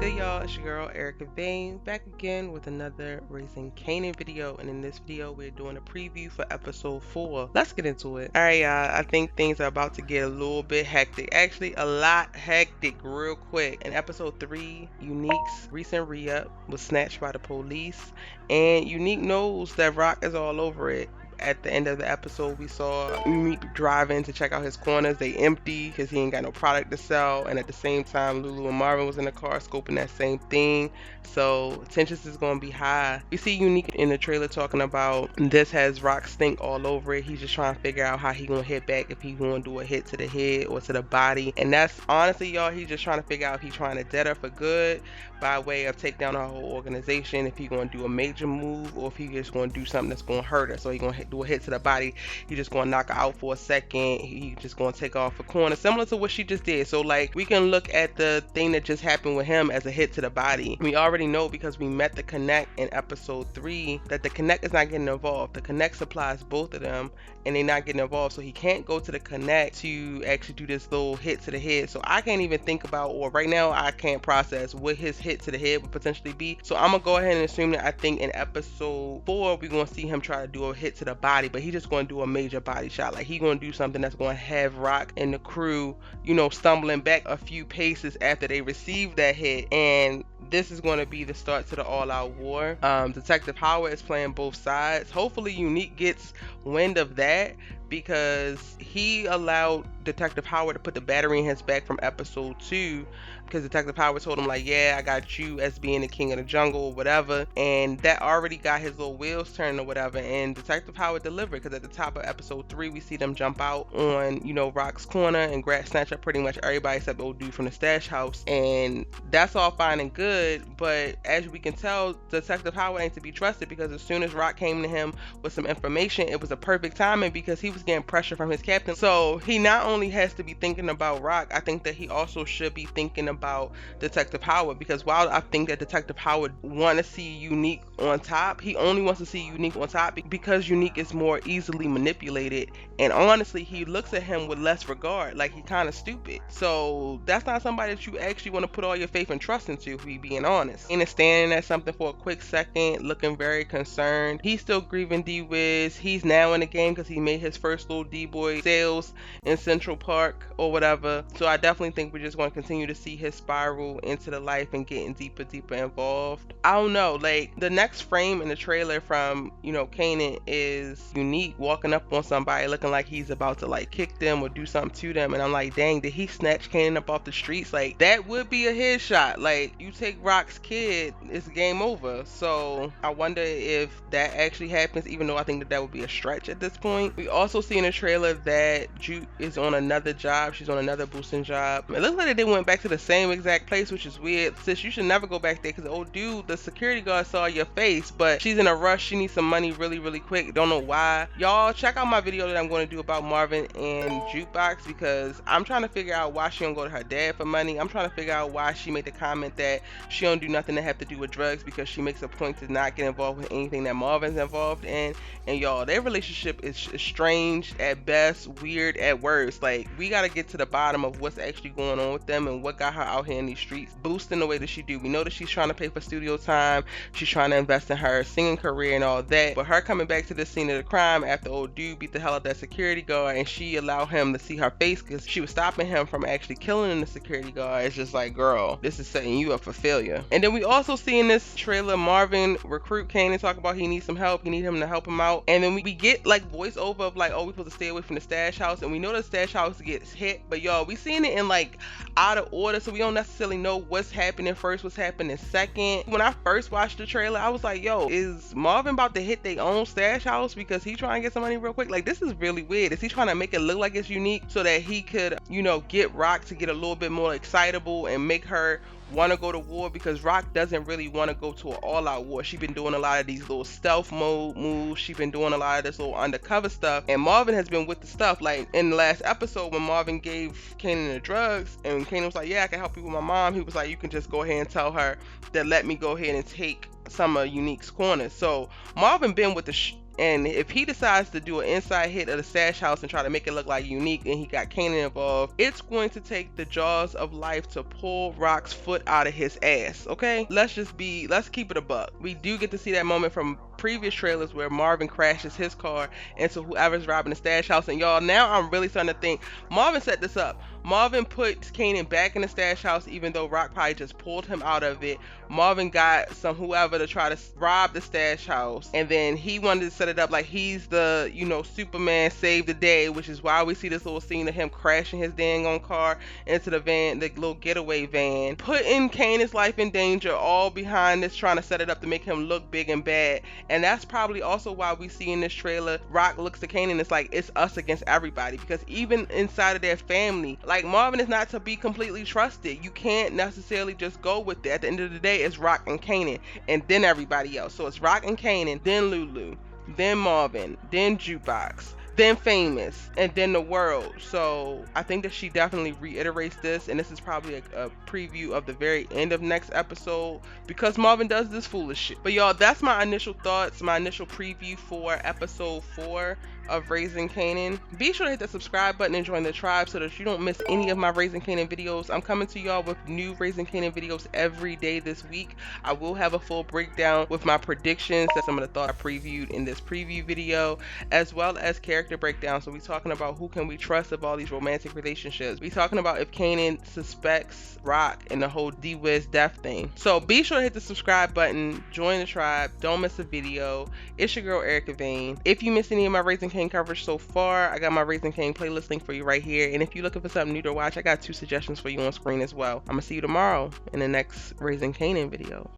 good, y'all? It's your girl Erica Vane back again with another Raising Kanan video, and in this video we're doing a preview for episode 4. Let's get into it. Alright, y'all, I think things are about to get a little bit hectic. Actually, a lot hectic real quick. In episode 3, Unique's recent re-up was snatched by the police, and Unique knows that Rock is all over it. At the end of the episode, we saw Unique driving to check out his corners. They empty because he ain't got no product to sell. And at the same time, Lulu and Marvin was in the car scoping that same thing. So tensions is going to be high. We see Unique in the trailer talking about this has Rock stink all over it. He's just trying to figure out how he going to hit back, if he going to do a hit to the head or to the body. And that's honestly, y'all, he's just trying to figure out if he's trying to dead her for good by way of take down our whole organization, if he going to do a major move, or if he just going to do something that's going to hurt her. So he going to do a hit to the body, he just going to knock her out for a second, he just going to take off a corner, similar to what she just did. So like, we can look at the thing that just happened with him as a hit to the body. We already know, because we met the Connect in episode 3, that the Connect is not getting involved. The Connect supplies both of them, and they're not getting involved, so he can't go to the Connect to actually do this little hit to the head. So I can't even think about, or right now I can't process what his hit to the head would potentially be. So I'm gonna go ahead and assume that I think in episode 4 we're gonna see him try to do a hit to the body, but he's just gonna do a major body shot. Like, he's gonna do something that's gonna have Rock and the crew, you know, stumbling back a few paces after they receive that hit. And this is going to be the start to the all-out war. Detective Howard is playing both sides. Hopefully Unique gets wind of that, because he allowed Detective Howard to put the battery in his back from episode 2, because Detective Howard told him like, yeah, I got you as being the king of the jungle or whatever, and that already got his little wheels turning or whatever. And Detective Howard delivered, because at the top of episode 3 we see them jump out on, you know, Rock's corner and snatch up pretty much everybody except the old dude from the stash house, and that's all fine and good. But as we can tell, Detective Howard ain't to be trusted, because as soon as Rock came to him with some information, it was a perfect timing, because he was getting pressure from his captain. So he not only has to be thinking about Rock, I think that he also should be thinking about Detective Howard, because while I think that Detective Howard want to see Unique on top, he only wants to see Unique on top because Unique is more easily manipulated, and honestly he looks at him with less regard, like he kind of stupid. So that's not somebody that you actually want to put all your faith and trust into, if we being honest. And is standing at something for a quick second, looking very concerned. He's still grieving D-Wiz. He's now in the game because he made his first little D-boy sales in Central Park or whatever. So I definitely think we're just going to continue to see his spiral into the life and getting deeper involved. I don't know, like the next frame in the trailer from, you know, Kanan is Unique walking up on somebody looking like he's about to like kick them or do something to them, and I'm like, dang, did he snatch Kanan up off the streets? Like, that would be a headshot. Like, you take Rock's kid, it's game over. So I wonder if that actually happens, even though I think that would be a stretch at this point. We also see in the trailer that Juke is on another job. She's on another boosting job. It looks like they went back to the same exact place, which is weird. Sis, you should never go back there, because the old dude, the security guard, saw your face, but she's in a rush. She needs some money really quick. Don't know why. Y'all check out my video that I'm going to do about Marvin and Jukebox, because I'm trying to figure out why she don't go to her dad for money. I'm trying to figure out why she made the comment that she don't do nothing that have to do with drugs, because she makes a point to not get involved with anything that Marvin's involved in. And y'all, their relationship is strange at best, weird at worst. Like, we got to get to the bottom of what's actually going on with them and what got her out here in these streets boosting the way that she do. We know that she's trying to pay for studio time, she's trying to invest in her singing career and all that, but her coming back to the scene of the crime after old dude beat the hell out of that security guard, and she allowed him to see her face because she was stopping him from actually killing the security guard. It's just like, girl, this is setting you up for failure. And then we also see in this trailer Marvin recruit Kanan, talk about he needs some help, he need him to help him out, and then we get like voiceover of like, oh, we're supposed to stay away from the stash house, and we know the stash house gets hit, but y'all, we seen it in like out of order, so we don't necessarily know what's happening first, what's happening second. When I first watched the trailer, I was like, yo, is Marvin about to hit their own stash house because he trying to get some money real quick? Like, this is really weird. Is he trying to make it look like it's Unique so that he could, you know, get Rock to get a little bit more excitable and make her want to go to war? Because Rock doesn't really want to go to an all-out war. She's been doing a lot of these little stealth mode moves. She's been doing a lot of this little undercover stuff, and Marvin has been with the stuff. Like in the last episode when Marvin gave Kanan the drugs and Kanan was like, yeah, I can help you with my mom, he was like, you can just go ahead and tell her that let me go ahead and take some of Unique's corners. So Marvin been with the And if he decides to do an inside hit of the stash house and try to make it look like unique and he got Kanan involved, it's going to take the jaws of life to pull Rock's foot out of his ass, okay? Let's keep it a buck. We do get to see that moment from previous trailers where Marvin crashes his car into whoever's robbing the stash house. And y'all, now I'm really starting to think Marvin set this up. Marvin put Kanan back in the stash house even though Rock probably just pulled him out of it. Marvin got some whoever to try to rob the stash house, and then he wanted to set it up like he's the, you know, Superman save the day, which is why we see this little scene of him crashing his dang on car into the van, the little getaway van, putting Kanan's life in danger, all behind this, trying to set it up to make him look big and bad. And that's probably also why we see in this trailer Rock looks to Kanan, it's like it's us against everybody, because even inside of their family, like Marvin is not to be completely trusted. You can't necessarily just go with it. At the end of the day, it's Rock and Kanan and then everybody else. So it's Rock and Kanan, then Lulu, then Marvin, then Jukebox, then Famous, and then the world. So I think that she definitely reiterates this, and this is probably a preview of the very end of next episode, because Marvin does this foolish shit. But y'all, that's my initial thoughts, my initial preview for episode 4 of Raising Kanan. Be sure to hit the subscribe button and join the tribe so that you don't miss any of my Raising Kanan videos. I'm coming to y'all with new Raising Kanan videos every day this week. I will have a full breakdown with my predictions, that's some of the thoughts I previewed in this preview video, as well as character breakdowns. So we're talking about who can we trust of all these romantic relationships. We're talking about if Kanan suspects Rock and the whole D-Wiz death thing. So be sure to hit the subscribe button, join the tribe, don't miss a video. It's your girl Erica Vane. If you missed any of my Raising Kanan coverage so far, I got my Raising Kanan playlist link for you right here. And if you're looking for something new to watch, I got 2 suggestions for you on screen as well. I'm gonna see you tomorrow in the next Raising Kanan video.